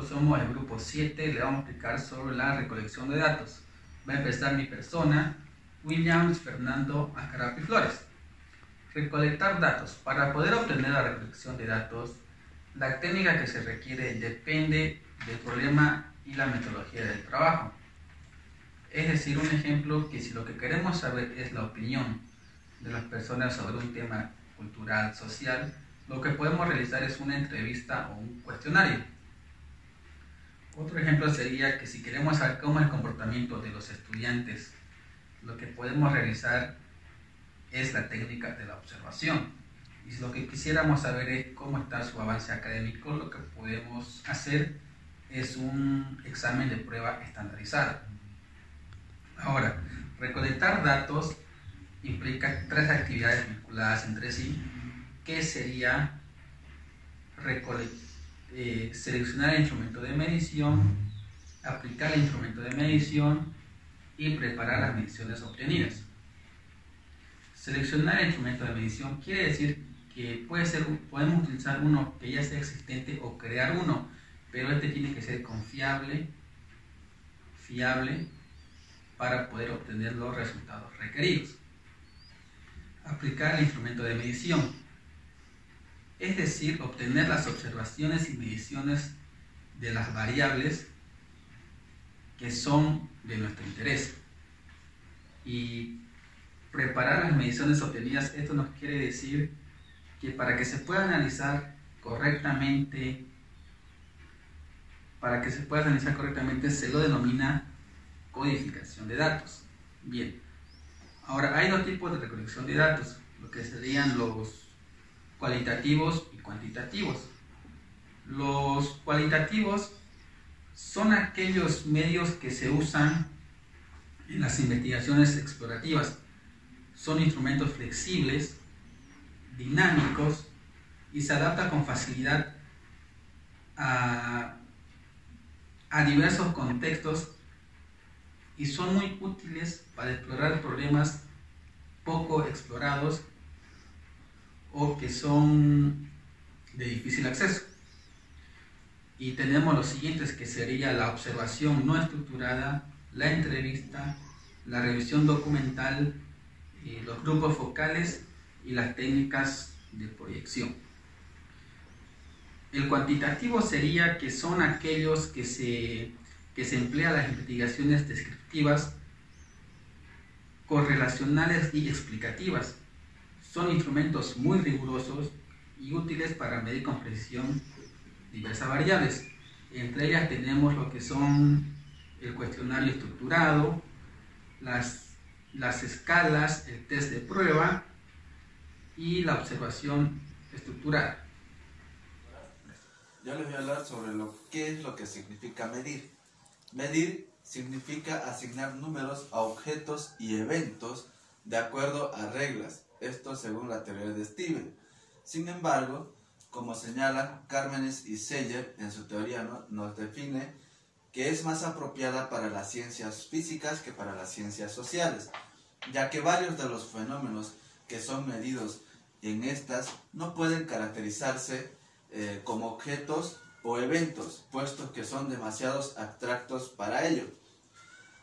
nosotros somos el grupo 7, le vamos a explicar sobre la recolección de datos. Va a empezar mi persona, Williams Fernando Azcarapi Flores. Recolectar datos. Para poder obtener la recolección de datos, la técnica que se requiere depende del problema y la metodología del trabajo. Es decir, un ejemplo que si lo que queremos saber es la opinión de las personas sobre un tema cultural, social, lo que podemos realizar es una entrevista o un cuestionario. Otro ejemplo sería que si queremos saber cómo es el comportamiento de los estudiantes, lo que podemos realizar es la técnica de la observación. Y si lo que quisiéramos saber es cómo está su avance académico, lo que podemos hacer es un examen de prueba estandarizado. Ahora, recolectar datos implica 3 actividades vinculadas entre sí, que sería seleccionar el instrumento de medición, aplicar el instrumento de medición y preparar las mediciones obtenidas. Seleccionar el instrumento de medición quiere decir que podemos utilizar uno que ya sea existente o crear uno, pero este tiene que ser confiable, fiable, para poder obtener los resultados requeridos. Aplicar el instrumento de medición, es decir, obtener las observaciones y mediciones de las variables que son de nuestro interés. Y preparar las mediciones obtenidas, esto nos quiere decir que para que se pueda analizar correctamente, se lo denomina codificación de datos. Bien, ahora hay 2 tipos de recolección de datos, lo que serían los cualitativos y cuantitativos. Los cualitativos son aquellos medios que se usan en las investigaciones explorativas. Son instrumentos flexibles, dinámicos y se adaptan con facilidad a diversos contextos y son muy útiles para explorar problemas poco explorados o que son de difícil acceso. Y tenemos los siguientes, que sería la observación no estructurada, la entrevista, la revisión documental, los grupos focales y las técnicas de proyección. El cuantitativo sería que son aquellos que se emplean las investigaciones descriptivas, correlacionales y explicativas. Son instrumentos muy rigurosos y útiles para medir con precisión diversas variables. Entre ellas tenemos lo que son el cuestionario estructurado, las escalas, el test de prueba y la observación estructurada. Yo les voy a hablar sobre qué es lo que significa medir. Medir significa asignar números a objetos y eventos de acuerdo a reglas, esto según la teoría de Steven. Sin embargo, como señalan Cármenes y Seyer en su teoría, nos define que es más apropiada para las ciencias físicas que para las ciencias sociales, ya que varios de los fenómenos que son medidos en estas no pueden caracterizarse como objetos o eventos, puesto que son demasiados abstractos para ello.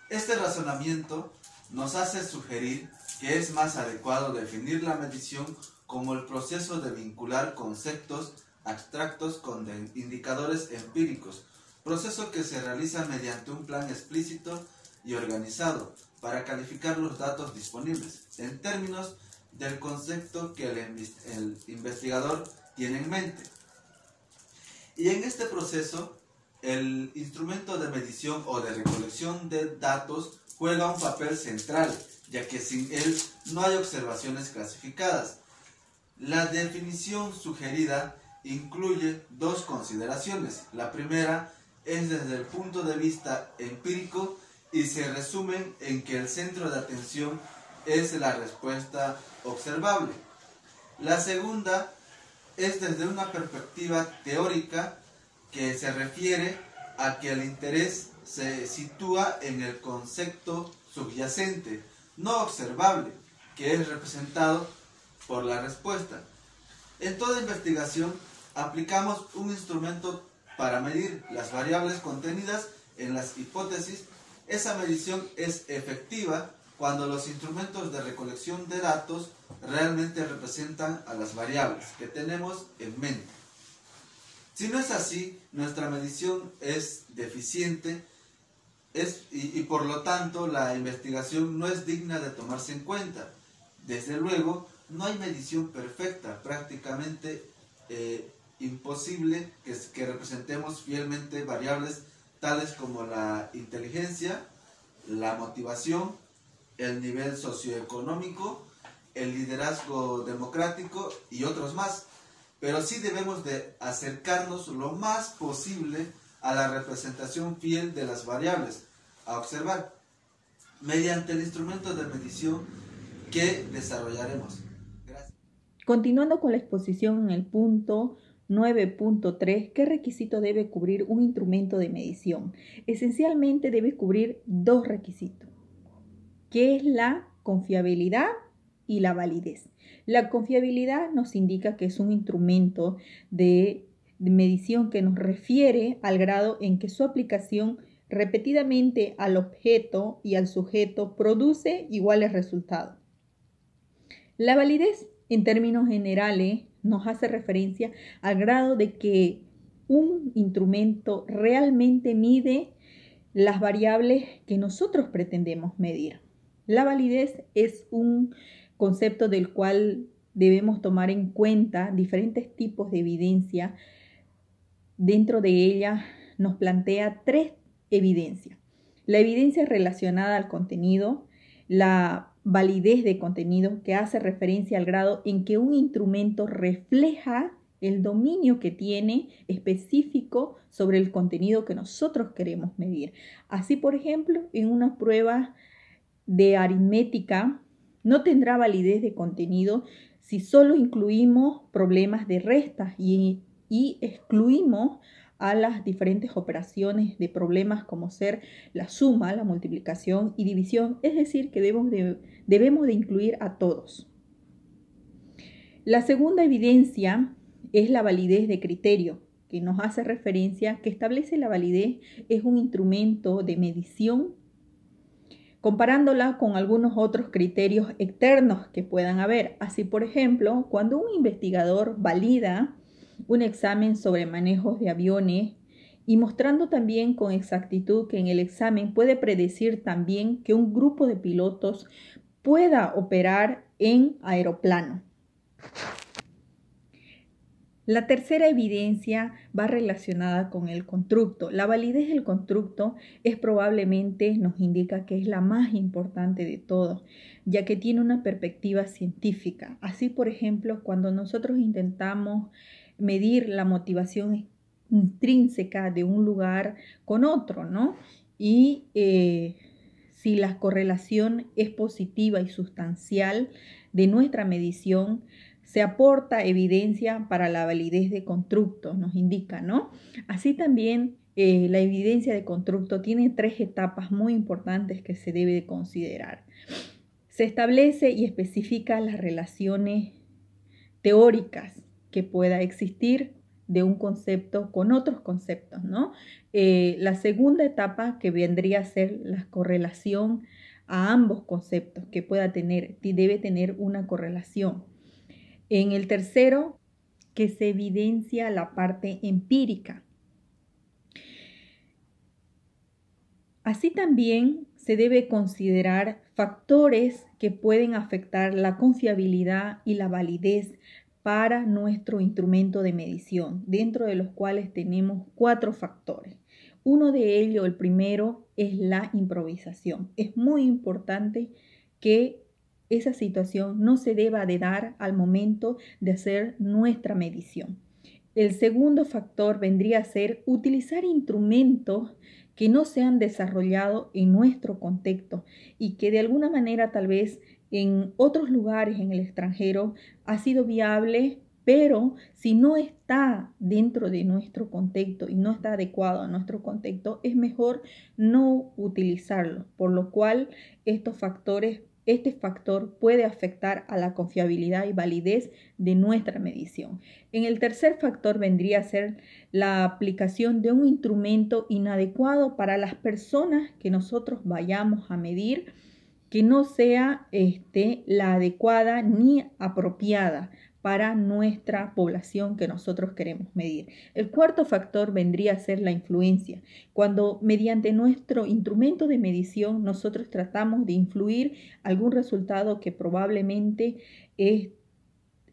Este razonamiento nos hace sugerir que es más adecuado definir la medición como el proceso de vincular conceptos abstractos con indicadores empíricos, proceso que se realiza mediante un plan explícito y organizado para calificar los datos disponibles en términos del concepto que el investigador tiene en mente. Y en este proceso, el instrumento de medición o de recolección de datos juega un papel central, ya que sin él no hay observaciones clasificadas. La definición sugerida incluye 2 consideraciones. La primera es desde el punto de vista empírico y se resumen en que el centro de atención es la respuesta observable. La segunda es desde una perspectiva teórica que se refiere a que el interés se sitúa en el concepto subyacente, no observable, que es representado por la respuesta. En toda investigación aplicamos un instrumento para medir las variables contenidas en las hipótesis. Esa medición es efectiva cuando los instrumentos de recolección de datos realmente representan a las variables que tenemos en mente. Si no es así, nuestra medición es deficiente y por lo tanto la investigación no es digna de tomarse en cuenta. Desde luego, no hay medición perfecta, prácticamente imposible que representemos fielmente variables tales como la inteligencia, la motivación, el nivel socioeconómico, el liderazgo democrático y otros más. Pero sí debemos de acercarnos lo más posible a la representación fiel de las variables a observar mediante el instrumento de medición que desarrollaremos. Gracias. Continuando con la exposición en el punto 9.3, ¿qué requisito debe cubrir un instrumento de medición? Esencialmente debe cubrir dos requisitos, que es la confiabilidad y la validez. La confiabilidad nos indica que es un instrumento de medición que nos refiere al grado en que su aplicación repetidamente al objeto y al sujeto produce iguales resultados. La validez, en términos generales, nos hace referencia al grado de que un instrumento realmente mide las variables que nosotros pretendemos medir. La validez es un concepto del cual debemos tomar en cuenta diferentes tipos de evidencia. Dentro de ella nos plantea tres evidencias. La evidencia relacionada al contenido, la validez de contenido, que hace referencia al grado en que un instrumento refleja el dominio que tiene específico sobre el contenido que nosotros queremos medir. Así, por ejemplo, en una prueba de aritmética no tendrá validez de contenido si solo incluimos problemas de restas y excluimos a las diferentes operaciones de problemas como ser la suma, la multiplicación y división, es decir, que debemos de incluir a todos. La segunda evidencia es la validez de criterio, que nos hace referencia que establece la validez es un instrumento de medición comparándola con algunos otros criterios externos que puedan haber. Así, por ejemplo, cuando un investigador valida un examen sobre manejos de aviones y mostrando también con exactitud que en el examen puede predecir también que un grupo de pilotos pueda operar en aeroplano. La tercera evidencia va relacionada con el constructo. La validez del constructo probablemente nos indica que es la más importante de todos, ya que tiene una perspectiva científica. Así, por ejemplo, cuando nosotros intentamos medir la motivación intrínseca de un lugar con otro, ¿no? Y si la correlación es positiva y sustancial de nuestra medición, se aporta evidencia para la validez de constructo, nos indica, ¿no? Así también la evidencia de constructo tiene tres etapas muy importantes que se debe de considerar. Se establece y especifica las relaciones teóricas que pueda existir de un concepto con otros conceptos, ¿no? La segunda etapa que vendría a ser la correlación a ambos conceptos que debe tener una correlación. En el tercero, que se evidencia la parte empírica. Así también se debe considerar factores que pueden afectar la confiabilidad y la validez para nuestro instrumento de medición, dentro de los cuales tenemos 4 factores. Uno de ellos, el primero, es la improvisación. Es muy importante que esa situación no se deba de dar al momento de hacer nuestra medición. El segundo factor vendría a ser utilizar instrumentos que no se han desarrollado en nuestro contexto y que de alguna manera tal vez en otros lugares en el extranjero ha sido viable, pero si no está dentro de nuestro contexto y no está adecuado a nuestro contexto, es mejor no utilizarlo, por lo cual estos factores este factor puede afectar a la confiabilidad y validez de nuestra medición. En el tercer factor vendría a ser la aplicación de un instrumento inadecuado para las personas que nosotros vayamos a medir, que no sea la adecuada ni apropiada para nuestra población que nosotros queremos medir. El cuarto factor vendría a ser la influencia. Cuando mediante nuestro instrumento de medición nosotros tratamos de influir algún resultado que probablemente es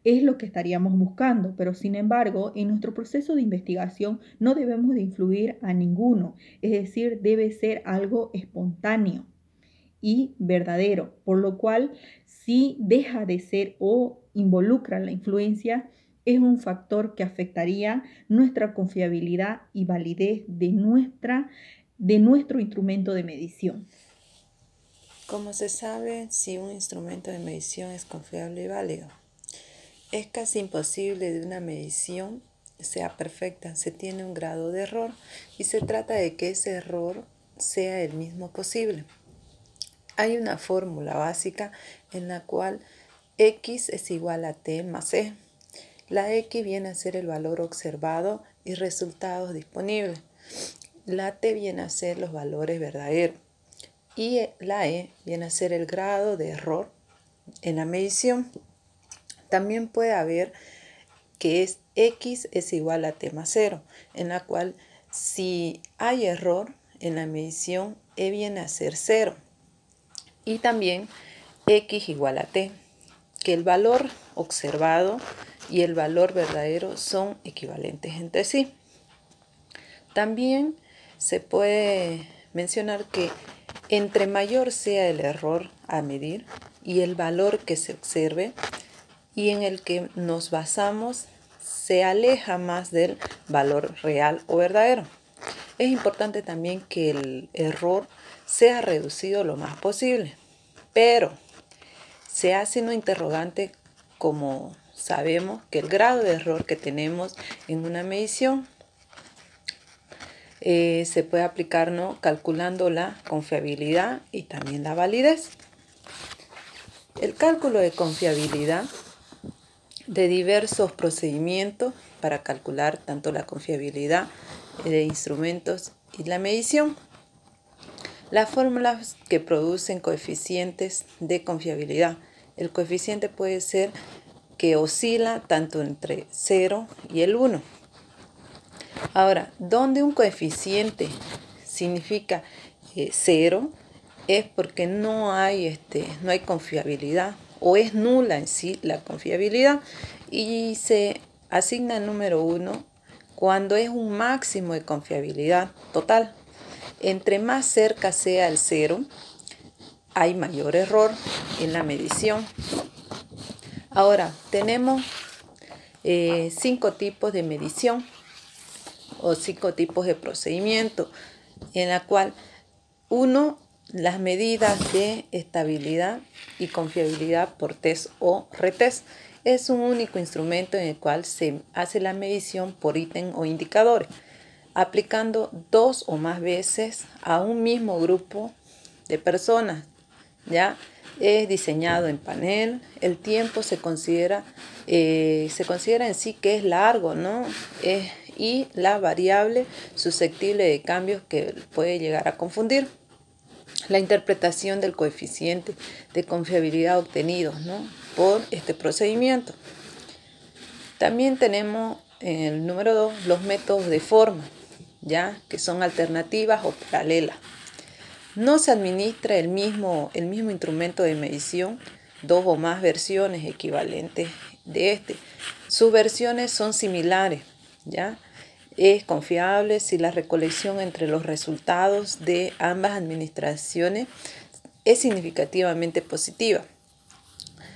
lo que estaríamos buscando, pero sin embargo, en nuestro proceso de investigación no debemos de influir a ninguno, es decir, debe ser algo espontáneo y verdadero, por lo cual si deja de ser o involucra la influencia, es un factor que afectaría nuestra confiabilidad y validez de nuestro instrumento de medición. ¿Cómo se sabe si un instrumento de medición es confiable y válido? Es casi imposible de una medición sea perfecta, se tiene un grado de error y se trata de que ese error sea el mismo posible. Hay una fórmula básica en la cual X es igual a T más E. La X viene a ser el valor observado y resultados disponibles. La T viene a ser los valores verdaderos. Y la E viene a ser el grado de error en la medición. También puede haber que X es igual a T más 0, en la cual si hay error en la medición, E viene a ser 0. Y también X igual a T, que el valor observado y el valor verdadero son equivalentes entre sí. También se puede mencionar que entre mayor sea el error a medir y el valor que se observe y en el que nos basamos se aleja más del valor real o verdadero. Es importante también que el error sea reducido lo más posible, pero se hace una interrogante como sabemos que el grado de error que tenemos en una medición se puede aplicar, ¿no?, calculando la confiabilidad y también la validez. El cálculo de confiabilidad de diversos procedimientos para calcular tanto la confiabilidad de instrumentos y la medición. Las fórmulas que producen coeficientes de confiabilidad. El coeficiente puede ser que oscila tanto entre 0 y el 1. Ahora, donde un coeficiente significa 0 es porque no hay confiabilidad o es nula en sí la confiabilidad y se asigna el número 1 cuando es un máximo de confiabilidad total. Entre más cerca sea el 0, hay mayor error en la medición. Ahora, tenemos 5 tipos de medición o 5 tipos de procedimiento, en la cual las medidas de estabilidad y confiabilidad por test o retest. Es un único instrumento en el cual se hace la medición por ítem o indicadores, aplicando 2 o más veces a un mismo grupo de personas. Ya es diseñado en panel, el tiempo se considera en sí que es largo, ¿no? Y la variable susceptible de cambios que puede llegar a confundir. La interpretación del coeficiente de confiabilidad obtenido, ¿no?, por este procedimiento. También tenemos el número 2, los métodos de forma, ya que son alternativas o paralelas. No se administra el mismo instrumento de medición, 2 o más versiones equivalentes de este. Sus versiones son similares, ¿ya? Es confiable si la recolección entre los resultados de ambas administraciones es significativamente positiva.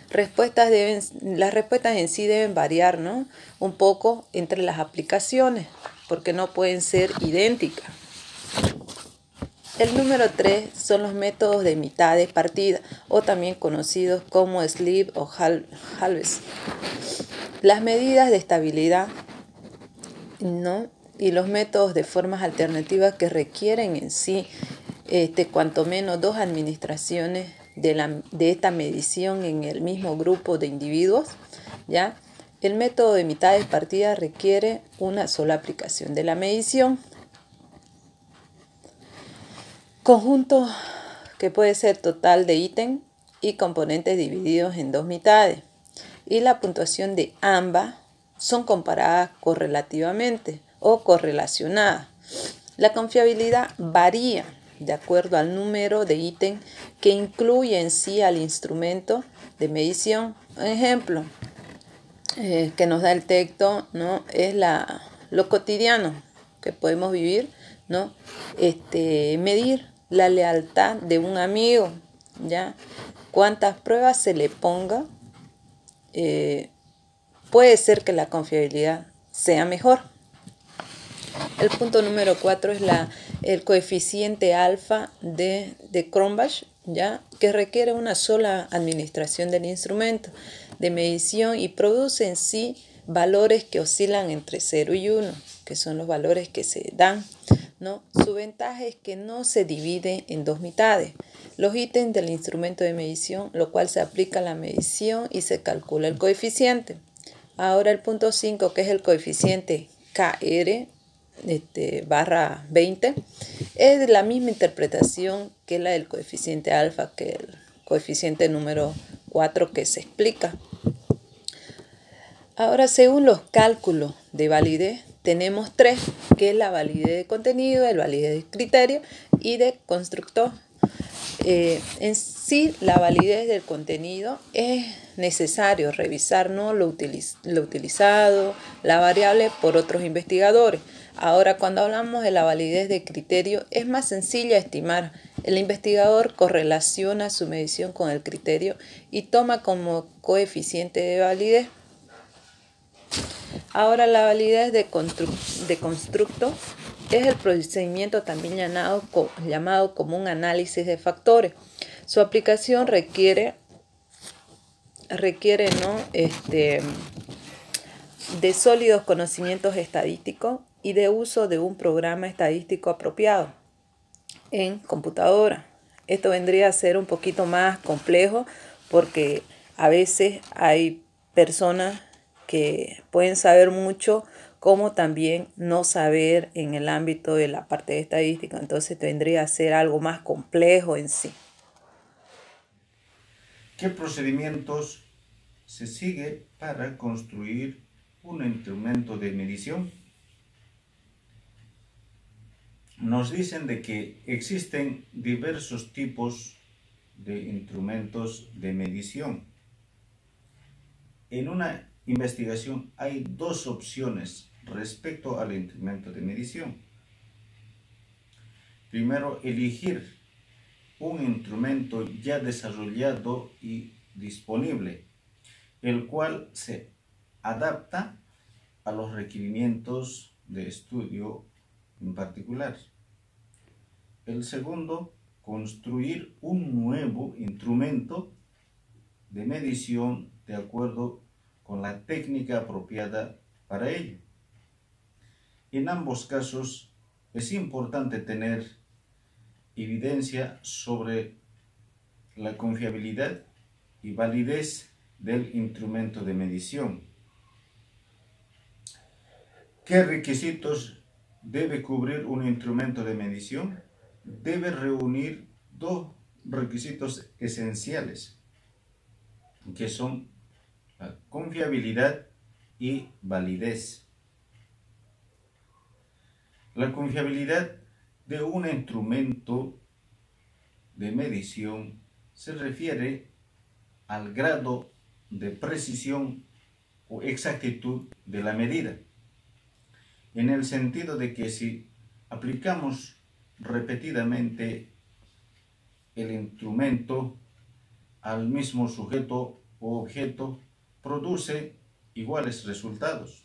Las respuestas en sí deben variar, ¿no?, un poco entre las aplicaciones, porque no pueden ser idénticas. El número 3 son los métodos de mitad de partida, o también conocidos como sleeve o halves. Las medidas de estabilidad, ¿no?, y los métodos de formas alternativas que requieren en sí cuanto menos 2 administraciones de esta medición en el mismo grupo de individuos, ¿ya? El método de mitades partidas requiere una sola aplicación de la medición. Conjunto que puede ser total de ítem y componentes divididos en dos mitades. Y la puntuación de ambas son comparadas correlativamente o correlacionadas. La confiabilidad varía de acuerdo al número de ítem que incluye en sí al instrumento de medición. Un ejemplo que nos da el texto, ¿no? Es lo cotidiano que podemos vivir, ¿no? Medir la lealtad de un amigo, ¿ya? Cuántas pruebas se le ponga, puede ser que la confiabilidad sea mejor. El punto número 4 es el coeficiente alfa de Cronbach, ¿ya? Que requiere una sola administración del instrumento de medición y produce en sí valores que oscilan entre 0 y 1, que son los valores que se dan, ¿no? Su ventaja es que no se divide en dos mitades. Los ítems del instrumento de medición, lo cual se aplica a la medición y se calcula el coeficiente. Ahora el punto 5, que es el coeficiente KR, barra 20, es la misma interpretación que la del coeficiente alfa, que el coeficiente número 4 que se explica. Ahora, según los cálculos de validez, tenemos tres, que es la validez de contenido, el validez de criterio y de constructor. En sí, la validez del contenido es necesario revisar, ¿no?, lo utilizado, la variable por otros investigadores. Ahora, cuando hablamos de la validez de criterio, es más sencillo estimar. El investigador correlaciona su medición con el criterio y toma como coeficiente de validez. Ahora, la validez de constructo es el procedimiento también llamado como un análisis de factores. Su aplicación requiere ¿no?, de sólidos conocimientos estadísticos y de uso de un programa estadístico apropiado en computadora. Esto vendría a ser un poquito más complejo porque a veces hay personas que pueden saber mucho como también no saber en el ámbito de la parte de estadística. Entonces tendría que ser algo más complejo en sí. ¿Qué procedimientos se sigue para construir un instrumento de medición? Nos dicen de que existen diversos tipos de instrumentos de medición. En una investigación hay dos opciones respecto al instrumento de medición. Primero, elegir un instrumento ya desarrollado y disponible, el cual se adapta a los requerimientos de estudio en particular. El segundo, construir un nuevo instrumento de medición de acuerdo con la técnica apropiada para ello. En ambos casos es importante tener evidencia sobre la confiabilidad y validez del instrumento de medición. ¿Qué requisitos debe cubrir un instrumento de medición? Debe reunir dos requisitos esenciales, que son la confiabilidad y validez. La confiabilidad de un instrumento de medición se refiere al grado de precisión o exactitud de la medida, en el sentido de que si aplicamos repetidamente el instrumento al mismo sujeto o objeto, produce iguales resultados.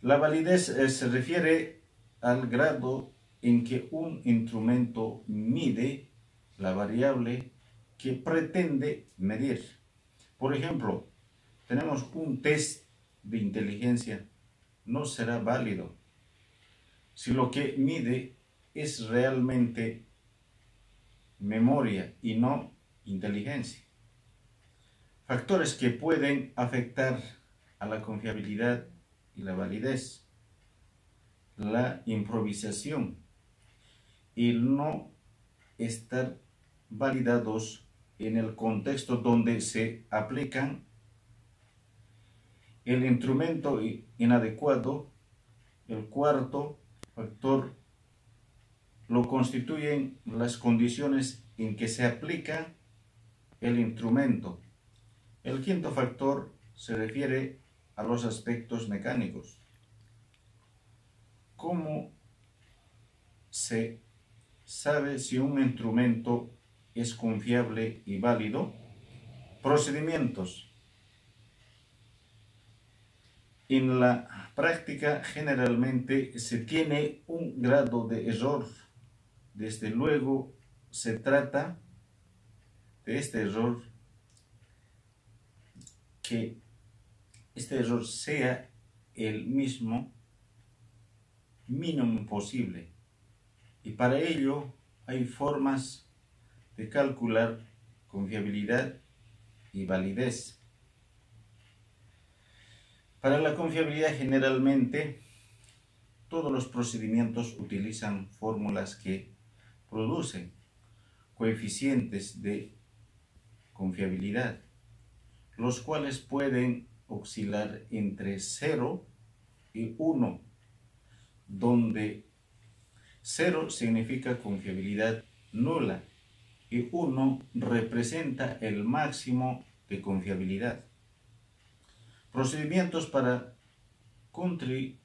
La validez se refiere al grado en que un instrumento mide la variable que pretende medir. Por ejemplo, tenemos un test de inteligencia, no será válido si lo que mide es realmente memoria y no inteligencia. Factores que pueden afectar a la confiabilidad y la validez: la improvisación, el no estar validados en el contexto donde se aplican, el instrumento inadecuado. El cuarto factor lo constituyen las condiciones en que se aplica el instrumento. El quinto factor se refiere a los aspectos mecánicos. ¿Cómo se sabe si un instrumento es confiable y válido? Procedimientos. En la práctica generalmente se tiene un grado de error. Desde luego se trata de este error, que este error sea el mismo mínimo posible, y para ello hay formas de calcular confiabilidad y validez. Para la confiabilidad generalmente todos los procedimientos utilizan fórmulas que producen coeficientes de confiabilidad, los cuales pueden oscilar entre 0 y 1, donde 0 significa confiabilidad nula y 1 representa el máximo de confiabilidad. Procedimientos para construir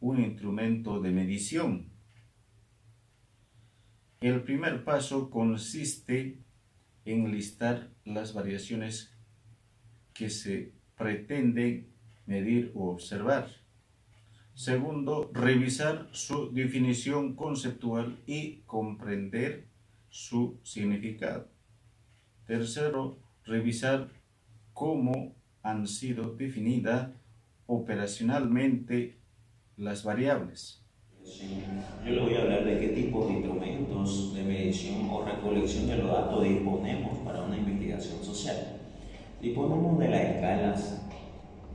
un instrumento de medición. El primer paso consiste en listar las variaciones que se pretende medir o observar. Segundo, revisar su definición conceptual y comprender su significado. Tercero, revisar cómo han sido definidas operacionalmente las variables. Yo le voy a hablar de qué tipos de instrumentos de medición o recolección de los datos disponemos para una investigación social. Disponemos de las escalas,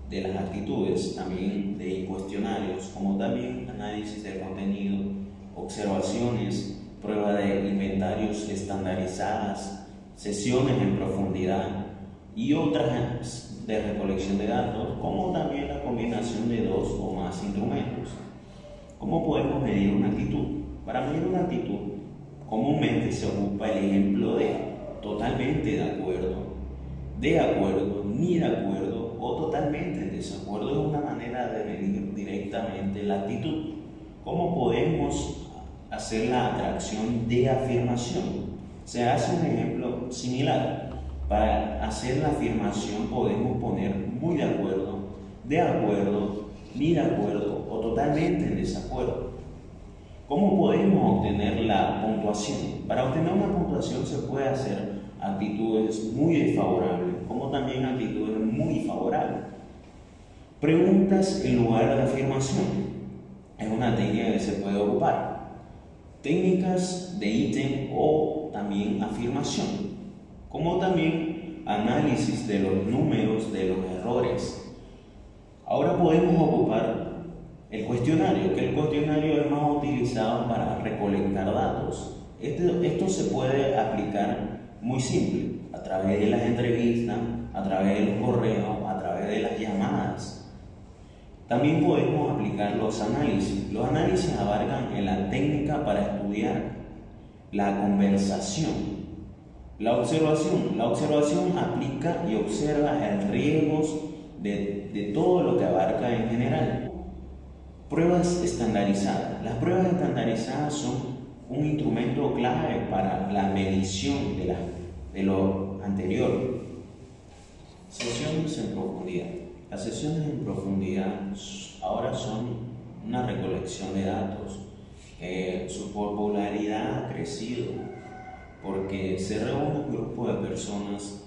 de las actitudes, también de cuestionarios, como también análisis del contenido, observaciones, prueba de inventarios estandarizadas, sesiones en profundidad y otras de recolección de datos, como también la combinación de 2 o más instrumentos. ¿Cómo podemos medir una actitud? Para medir una actitud, comúnmente se ocupa el ejemplo de totalmente de acuerdo, ni de acuerdo o totalmente en desacuerdo. Es una manera de medir directamente la actitud. ¿Cómo podemos hacer la atracción de afirmación? Se hace un ejemplo similar. Para hacer la afirmación podemos poner muy de acuerdo, ni de acuerdo o totalmente en desacuerdo. ¿Cómo podemos obtener la puntuación? Para obtener una puntuación se puede hacer actitudes muy desfavorables, como también actitudes muy favorables. Preguntas en lugar de afirmación es una técnica que se puede ocupar. Técnicas de ítem o también afirmación, como también análisis de los números de los errores. Ahora podemos ocupar el cuestionario, que el cuestionario es más utilizado para recolectar datos. Esto se puede aplicar muy simple, a través de las entrevistas, a través de los correos, a través de las llamadas. También podemos aplicar los análisis. Los análisis abarcan en la técnica para estudiar la conversación. La observación aplica y observa el riesgos de todo lo que abarca en general. Pruebas estandarizadas. Las pruebas estandarizadas son un instrumento clave para la medición de lo anterior. Sesiones en profundidad. Las sesiones en profundidad ahora son una recolección de datos. Su popularidad ha crecido porque se reúne un grupo de personas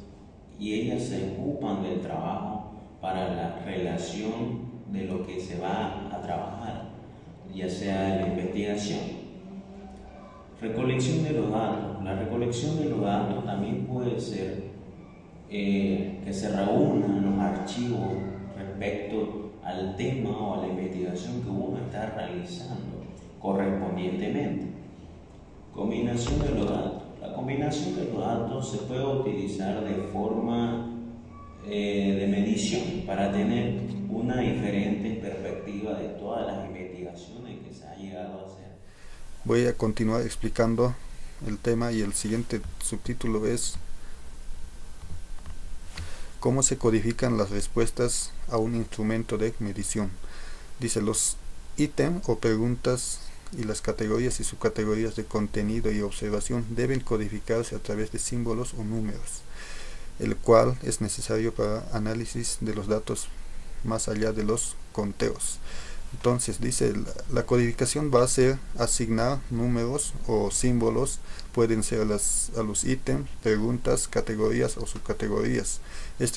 y ellas se ocupan del trabajo para la relación de lo que se va a trabajar, ya sea en la investigación. Recolección de los datos. La recolección de los datos también puede ser que se reúnan los archivos respecto al tema o a la investigación que uno está realizando correspondientemente. Combinación de los datos. La combinación de los datos se puede utilizar de forma de medición para tener una diferente perspectiva de todas las investigaciones que se ha llegado a hacer. Voy a continuar explicando el tema y el siguiente subtítulo es ¿cómo se codifican las respuestas a un instrumento de medición? Dice, los ítems o preguntas y las categorías y subcategorías de contenido y observación deben codificarse a través de símbolos o números, el cual es necesario para análisis de los datos más allá de los conteos. Entonces dice, la codificación va a ser asignar números o símbolos, pueden ser a los ítems, preguntas, categorías o subcategorías,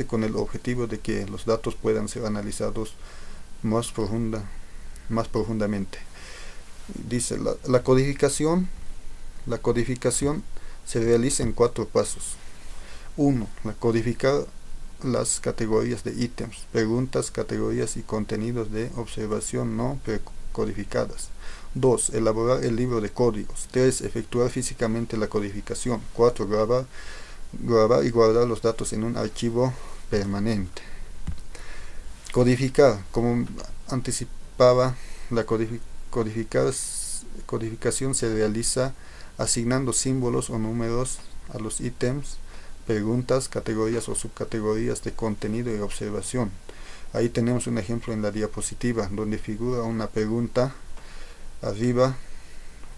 con el objetivo de que los datos puedan ser analizados más profundamente. Dice, la codificación se realiza en 4 pasos. 1. Codificar las categorías de ítems, preguntas, categorías y contenidos de observación no precodificadas. 2. Elaborar el libro de códigos. 3. Efectuar físicamente la codificación. 4. Grabar y guardar los datos en un archivo permanente. Codificar, como anticipaba, la codificación se realiza asignando símbolos o números a los ítems, preguntas, categorías o subcategorías de contenido y observación. Ahí tenemos un ejemplo en la diapositiva donde figura una pregunta arriba,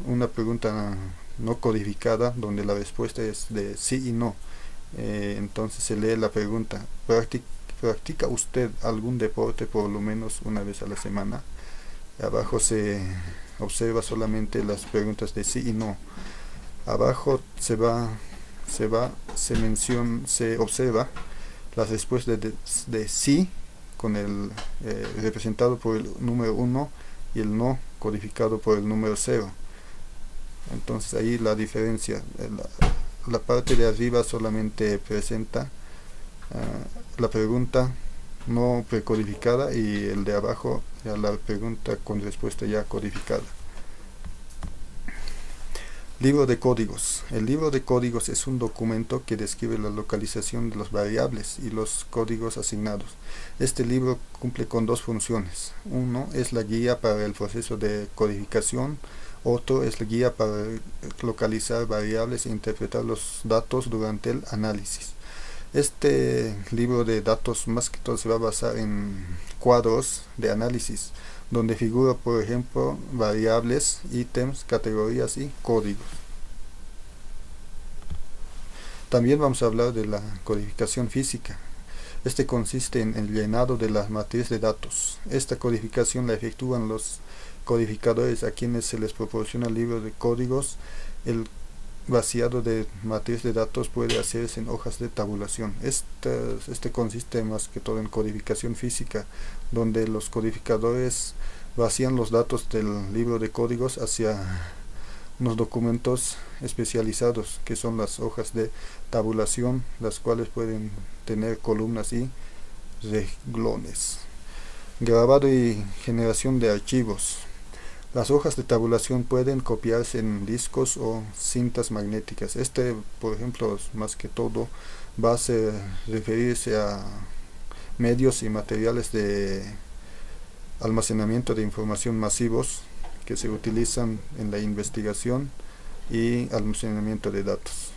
una pregunta no codificada donde la respuesta es de sí y no. Entonces se lee la pregunta: ¿practica usted algún deporte por lo menos una vez a la semana? Abajo se observa solamente las preguntas de sí y no. Abajo se observa las respuestas de sí con el representado por el número 1 y el no codificado por el número 0. Entonces ahí la diferencia, la parte de arriba solamente presenta la pregunta no precodificada y el de abajo ya la pregunta con respuesta ya codificada. Libro de códigos. El libro de códigos es un documento que describe la localización de las variables y los códigos asignados. Este libro cumple con 2 funciones. Uno es la guía para el proceso de codificación. Otro es la guía para localizar variables e interpretar los datos durante el análisis. Este libro de datos más que todo se va a basar en cuadros de análisis, donde figura, por ejemplo, variables, ítems, categorías y códigos. También vamos a hablar de la codificación física. Consiste en el llenado de la matriz de datos. Esta codificación la efectúan los codificadores a quienes se les proporciona el libro de códigos. El vaciado de matriz de datos puede hacerse en hojas de tabulación. Consiste más que todo en codificación física, donde los codificadores vacían los datos del libro de códigos hacia unos documentos especializados que son las hojas de tabulación, las cuales pueden tener columnas y renglones. Grabado y generación de archivos. Las hojas de tabulación pueden copiarse en discos o cintas magnéticas. Por ejemplo, más que todo va a referirse a medios y materiales de almacenamiento de información masivos que se utilizan en la investigación y almacenamiento de datos.